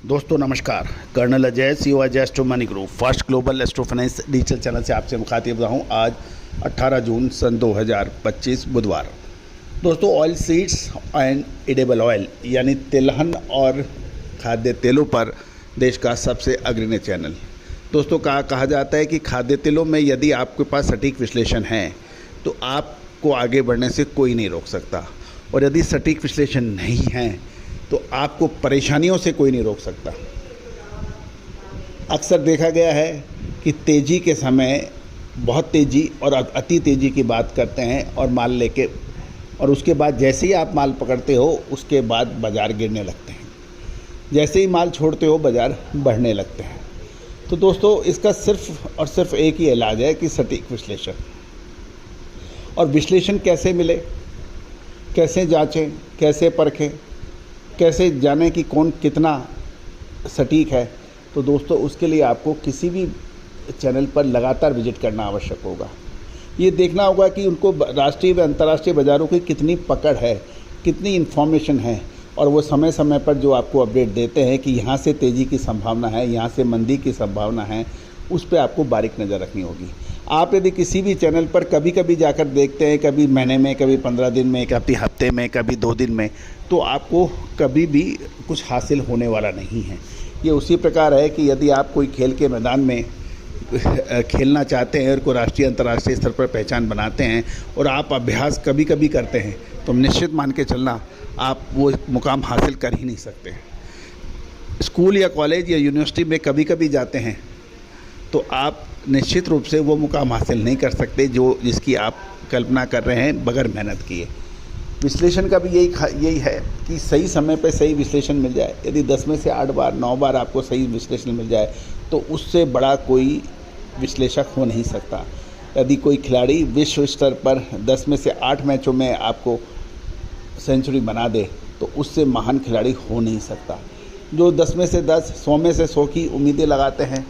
दोस्तों नमस्कार। Colonel Ajay CO Ajay Astro Money Group First Global Astro Finance digital channel से आपसे मुखातिब रहा हूँ। आज 18 जून सन 2025 बुधवार। दोस्तों oil seeds and edible oil यानी तिलहन और खाद्य तेलों पर देश का सबसे अग्रणी चैनल। दोस्तों कहा जाता है कि खाद्य तेलों में यदि आपके पास सटीक विश्लेषण है तो आपको आगे बढ़ने से कोई नहीं रोक सकता, और यदि सटीक विश्लेषण नहीं है तो आपको परेशानियों से कोई नहीं रोक सकता। अक्सर देखा गया है कि तेज़ी के समय बहुत तेज़ी और अति तेज़ी की बात करते हैं और माल लेके, और उसके बाद जैसे ही आप माल पकड़ते हो उसके बाद बाज़ार गिरने लगते हैं, जैसे ही माल छोड़ते हो बाज़ार बढ़ने लगते हैं। तो दोस्तों इसका सिर्फ और सिर्फ एक ही इलाज है कि सटीक विश्लेषण। और विश्लेषण कैसे मिले, कैसे जांचें, कैसे परखें, कैसे जानें कि कौन कितना सटीक है। तो दोस्तों उसके लिए आपको किसी भी चैनल पर लगातार विजिट करना आवश्यक होगा। ये देखना होगा कि उनको राष्ट्रीय व अंतर्राष्ट्रीय बाज़ारों की कितनी पकड़ है, कितनी इन्फॉर्मेशन है, और वो समय समय पर जो आपको अपडेट देते हैं कि यहाँ से तेज़ी की संभावना है, यहाँ से मंदी की संभावना है, उस पर आपको बारीक नज़र रखनी होगी। आप यदि किसी भी चैनल पर कभी कभी जाकर देखते हैं, कभी महीने में, कभी 15 दिन में, कभी हफ्ते में, कभी 2 दिन में, तो आपको कभी भी कुछ हासिल होने वाला नहीं है। ये उसी प्रकार है कि यदि आप कोई खेल के मैदान में खेलना चाहते हैं और को राष्ट्रीय अंतर्राष्ट्रीय स्तर पर पहचान बनाते हैं और आप अभ्यास कभी कभी करते हैं तो निश्चित मान के चलना आप वो मुकाम हासिल कर ही नहीं सकते। स्कूल या कॉलेज या यूनिवर्सिटी में कभी कभी जाते हैं तो आप निश्चित रूप से वो मुकाम हासिल नहीं कर सकते जो जिसकी आप कल्पना कर रहे हैं बगैर मेहनत किए। विश्लेषण का भी यही है कि सही समय पर सही विश्लेषण मिल जाए। यदि 10 में से 8 बार 9 बार आपको सही विश्लेषण मिल जाए तो उससे बड़ा कोई विश्लेषक हो नहीं सकता। यदि कोई खिलाड़ी विश्व स्तर पर 10 में से 8 मैचों में आपको सेंचुरी बना दे तो उससे महान खिलाड़ी हो नहीं सकता। जो 10 में से 10, 100 में से 100 की उम्मीदें लगाते हैं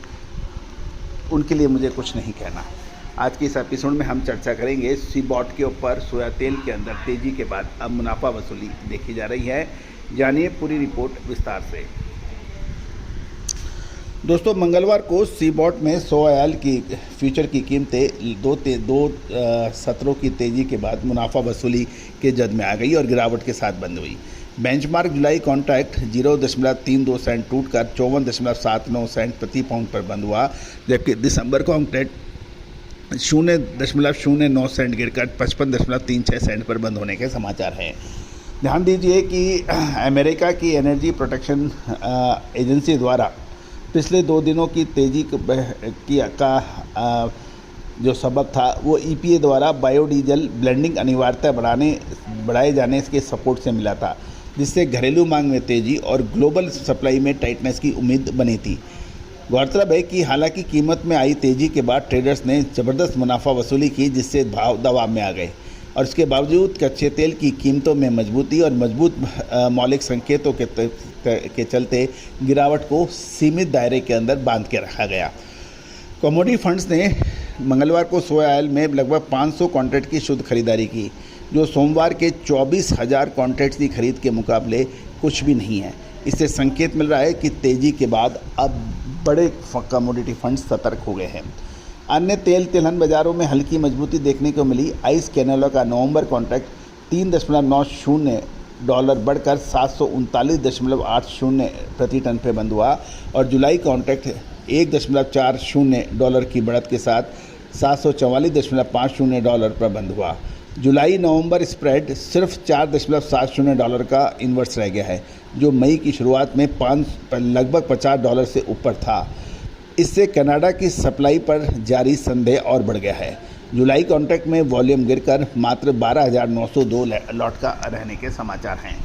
उनके लिए मुझे कुछ नहीं कहना। आज के इस एपिसोड में हम चर्चा करेंगे सीबॉट के ऊपर। सोया तेल के अंदर तेज़ी के बाद अब मुनाफा वसूली देखी जा रही है। जानिए पूरी रिपोर्ट विस्तार से। दोस्तों मंगलवार को सीबॉट में सोया ऑयल की फ्यूचर की कीमतें दो सत्रों की तेज़ी के बाद मुनाफा वसूली के जद में आ गई और गिरावट के साथ बंद हुई। बेंचमार्क जुलाई कॉन्ट्रैक्ट 0.32 सेंट टूटकर 54.79 सेंट प्रति पाउंड पर बंद हुआ, जबकि दिसंबर कॉन्ट्रैक्ट 0.09 सेंट गिरकर 55.36 सेंट पर बंद होने के समाचार हैं। ध्यान दीजिए कि अमेरिका की एनर्जी प्रोटेक्शन एजेंसी द्वारा पिछले 2 दिनों की तेज़ी का जो सबब था वो EPA द्वारा बायोडीजल ब्लेंडिंग अनिवार्यता बढ़ाए जाने के सपोर्ट से मिला था, जिससे घरेलू मांग में तेज़ी और ग्लोबल सप्लाई में टाइटनेस की उम्मीद बनी थी। गौरतलब है कि हालांकि कीमत में आई तेज़ी के बाद ट्रेडर्स ने ज़बरदस्त मुनाफा वसूली की, जिससे भाव दबाव में आ गए, और इसके बावजूद कच्चे तेल की कीमतों में मजबूती और मजबूत मौलिक संकेतों के चलते गिरावट को सीमित दायरे के अंदर बांध के रखा गया। कमोडिटी फंड्स ने मंगलवार को सोया ऑयल में लगभग 500 कॉन्ट्रैक्ट की शुद्ध खरीदारी की, जो सोमवार के 24,000 कॉन्ट्रैक्ट्स की खरीद के मुकाबले कुछ भी नहीं है। इससे संकेत मिल रहा है कि तेज़ी के बाद अब बड़े कमोडिटी फंड्स सतर्क हो गए हैं। अन्य तेल तिलहन बाज़ारों में हल्की मजबूती देखने को मिली। आइस कैनेला का नवंबर कॉन्ट्रैक्ट $3.90 बढ़कर 739.80 प्रति टन पर बंद हुआ, और जुलाई कॉन्ट्रैक्ट $1.40 की बढ़त के साथ $744.50 पर बंद हुआ। जुलाई नवंबर स्प्रेड सिर्फ $4.70 का इन्वर्स रह गया है, जो मई की शुरुआत में लगभग $50 से ऊपर था। इससे कनाडा की सप्लाई पर जारी संदेह और बढ़ गया है। जुलाई कॉन्ट्रैक्ट में वॉल्यूम गिरकर मात्र 12,902 लॉट का रहने के समाचार हैं।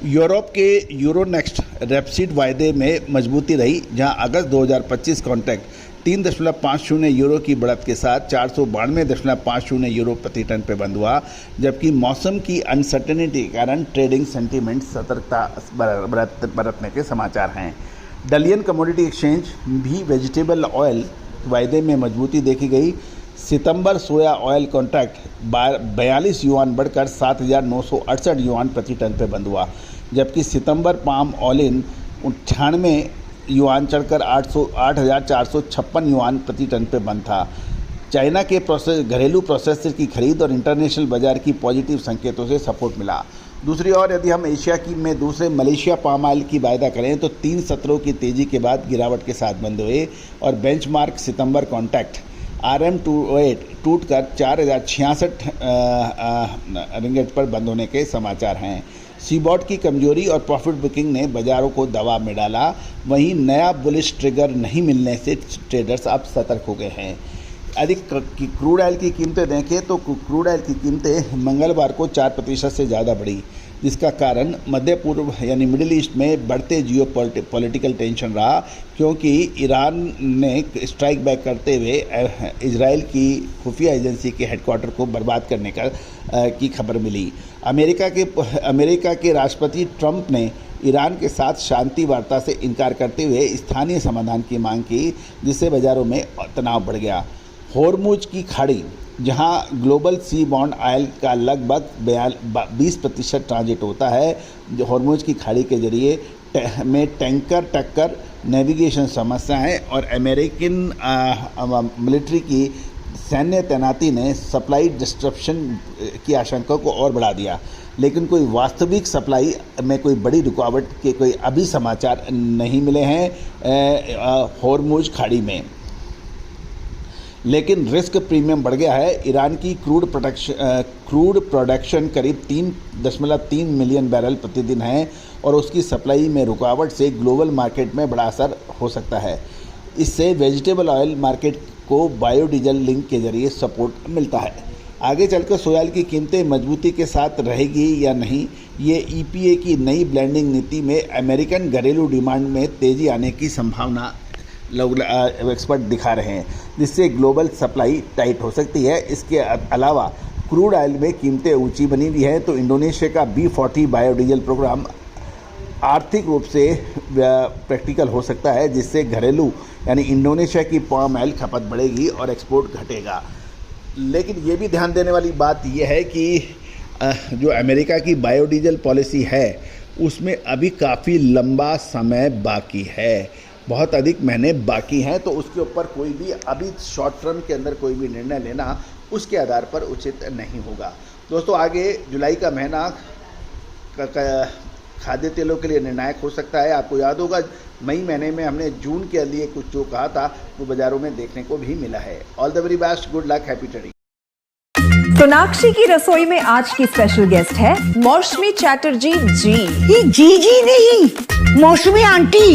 यूरोप के यूरोनेक्स्ट रेपसीड वायदे में मजबूती रही, जहां अगस्त 2025 कॉन्ट्रैक्ट €3.50 की बढ़त के साथ €492.50 प्रति टन पर बंद हुआ, जबकि मौसम की अनसर्टेनिटी के कारण ट्रेडिंग सेंटीमेंट सतर्कता बरतने के समाचार हैं। डलियन कमोडिटी एक्सचेंज भी वेजिटेबल ऑयल वायदे में मजबूती देखी गई। सितंबर सोया ऑयल कॉन्ट्रैक्ट 42 युआन बढ़कर 7,968 युआन प्रति टन पर बंद हुआ, जबकि सितंबर पाम ऑयल 98 युआन चढ़कर 8,456 युआन प्रति टन पे बंद था। चाइना के घरेलू प्रोसेसर की खरीद और इंटरनेशनल बाजार की पॉजिटिव संकेतों से सपोर्ट मिला। दूसरी ओर यदि हम एशिया की में दूसरे मलेशिया पाम ऑयल की वायदा करें तो 3 सत्रों की तेज़ी के बाद गिरावट के साथ बंद हुए और बेंचमार्क सितंबर कॉन्ट्रैक्ट RM208 टूटकर 4,066 रिंगट पर बंद होने के समाचार हैं। सीबॉट की कमजोरी और प्रॉफिट बुकिंग ने बाजारों को दबाव में डाला। वहीं नया बुलिश ट्रिगर नहीं मिलने से ट्रेडर्स अब सतर्क हो गए हैं। अधिक क्रूड ऑयल की कीमतें देखें तो क्रूड ऑयल की कीमतें मंगलवार को 4% से ज़्यादा बढ़ी, जिसका कारण मध्य पूर्व यानी मिडिल ईस्ट में बढ़ते जियो पॉलिटिकल टेंशन रहा, क्योंकि ईरान ने स्ट्राइक बैक करते हुए इजराइल की खुफिया एजेंसी के हेडक्वार्टर को बर्बाद करने की खबर मिली। अमेरिका के राष्ट्रपति ट्रंप ने ईरान के साथ शांति वार्ता से इनकार करते हुए स्थानीय समाधान की मांग की, जिससे बाज़ारों में तनाव बढ़ गया। होर्मुज की खाड़ी, जहां ग्लोबल सी बॉन्ड ऑयल का लगभग 20% ट्रांजिट होता है, जो होर्मुज की खाड़ी के जरिए में टैंकर टक्कर, नेविगेशन समस्याएं और अमेरिकन मिलिट्री की सैन्य तैनाती ने सप्लाई डिस्ट्रप्शन की आशंका को और बढ़ा दिया। लेकिन कोई वास्तविक सप्लाई में कोई बड़ी रुकावट के कोई अभी समाचार नहीं मिले हैं होर्मुज खाड़ी में, लेकिन रिस्क प्रीमियम बढ़ गया है। ईरान की क्रूड प्रोडक्शन करीब 3.3 मिलियन बैरल प्रतिदिन है और उसकी सप्लाई में रुकावट से ग्लोबल मार्केट में बड़ा असर हो सकता है। इससे वेजिटेबल ऑयल मार्केट को बायोडीजल लिंक के जरिए सपोर्ट मिलता है। आगे चलकर सोया ऑयल की कीमतें मजबूती के साथ रहेगी या नहीं, ये EPA की नई ब्लेंडिंग नीति में अमेरिकन घरेलू डिमांड में तेज़ी आने की संभावना एक्सपर्ट दिखा रहे हैं, जिससे ग्लोबल सप्लाई टाइट हो सकती है। इसके अलावा क्रूड ऑयल में कीमतें ऊंची बनी हुई हैं, तो इंडोनेशिया का B40 बायोडीजल प्रोग्राम आर्थिक रूप से प्रैक्टिकल हो सकता है, जिससे घरेलू यानी इंडोनेशिया की पाम ऑयल खपत बढ़ेगी और एक्सपोर्ट घटेगा। लेकिन ये भी ध्यान देने वाली बात यह है कि जो अमेरिका की बायोडीजल पॉलिसी है उसमें अभी काफ़ी लंबा समय बाकी है, बहुत अधिक महीने बाकी हैं, तो उसके ऊपर कोई भी अभी शॉर्ट टर्म के अंदर कोई भी निर्णय लेना उसके आधार पर उचित नहीं होगा। दोस्तों, आगे जुलाई का महीना खाद्य तेलों के लिए निर्णायक हो सकता है। आपको याद होगा मई महीने में हमने जून के लिए कुछ जो कहा था वो बाज़ारों में देखने को भी मिला है। All the very best, good luck, happy trading. Sonakshi की रसोई में आज की स्पेशल गेस्ट है मौसमी चैटर्जी जी। ये जी नहीं, मौसमी आंटी।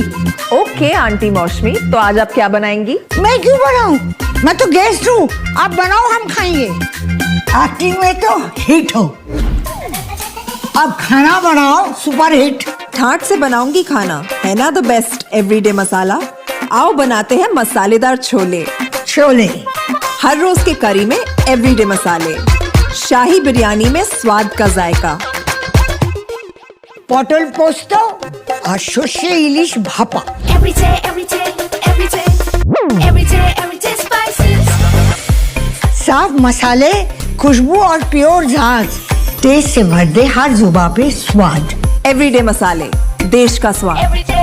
ओके आंटी मौसमी, तो आज आप क्या बनाएंगी? मैं क्यों बनाऊं? मैं तो गेस्ट हूँ, आप बनाओ, हम खाएंगे। एक्टिंग में तो हिट हो, अब खाना बनाओ सुपर हिट। ठाट से बनाऊंगी खाना, है ना द बेस्ट एवरीडे मसाला। आओ बनाते हैं मसालेदार छोले। छोले हर रोज के करी में एवरीडे मसाले, शाही बिरयानी में स्वाद का जायका। पटल पोस्तो और शोषे इलिश भापा। साफ मसाले, खुशबू और प्योर झांझ, टेस्ट से भर दे हर जुबान पे स्वाद। एवरीडे मसाले, देश का स्वाद।